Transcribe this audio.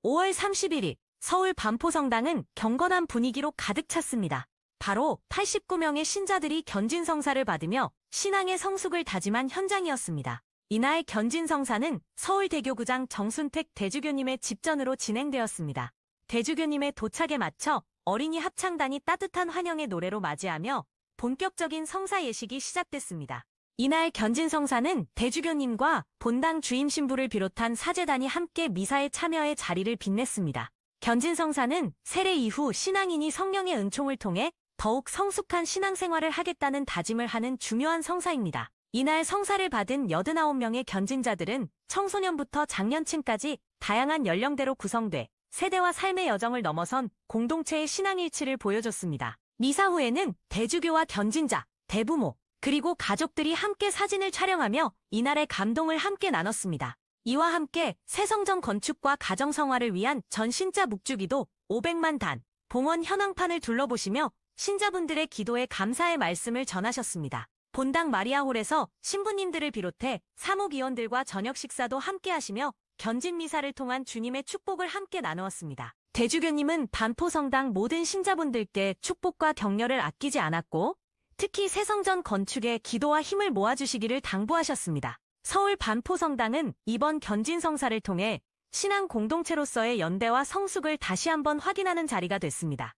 5월 31일 서울 반포성당은 경건한 분위기로 가득 찼습니다. 바로 89명의 신자들이 견진성사를 받으며 신앙의 성숙을 다짐한 현장이었습니다. 이날 견진성사는 서울대교구장 정순택 대주교님의 집전으로 진행되었습니다. 대주교님의 도착에 맞춰 어린이 합창단이 따뜻한 환영의 노래로 맞이하며 본격적인 성사 예식이 시작됐습니다. 이날 견진성사는 대주교님과 본당 주임 신부를 비롯한 사제단이 함께 미사에 참여해 자리를 빛냈습니다. 견진성사는 세례 이후 신앙인이 성령의 은총을 통해 더욱 성숙한 신앙생활을 하겠다는 다짐을 하는 중요한 성사입니다. 이날 성사를 받은 89명의 견진자들은 청소년부터 장년층까지 다양한 연령대로 구성돼 세대와 삶의 여정을 넘어선 공동체의 신앙일치를 보여줬습니다. 미사 후에는 대주교와 견진자, 대부모, 그리고 가족들이 함께 사진을 촬영하며 이날의 감동을 함께 나눴습니다. 이와 함께 새성전 건축과 가정성화를 위한 전신자 묵주기도 500만 단, 봉헌 현황판을 둘러보시며 신자분들의 기도에 감사의 말씀을 전하셨습니다. 본당 마리아홀에서 신부님들을 비롯해 사무위원들과 저녁 식사도 함께 하시며 견진미사를 통한 주님의 축복을 함께 나누었습니다. 대주교님은 반포성당 모든 신자분들께 축복과 격려를 아끼지 않았고 특히 새성전 건축에 기도와 힘을 모아주시기를 당부하셨습니다. 서울 반포성당은 이번 견진성사를 통해 신앙 공동체로서의 연대와 성숙을 다시 한번 확인하는 자리가 됐습니다.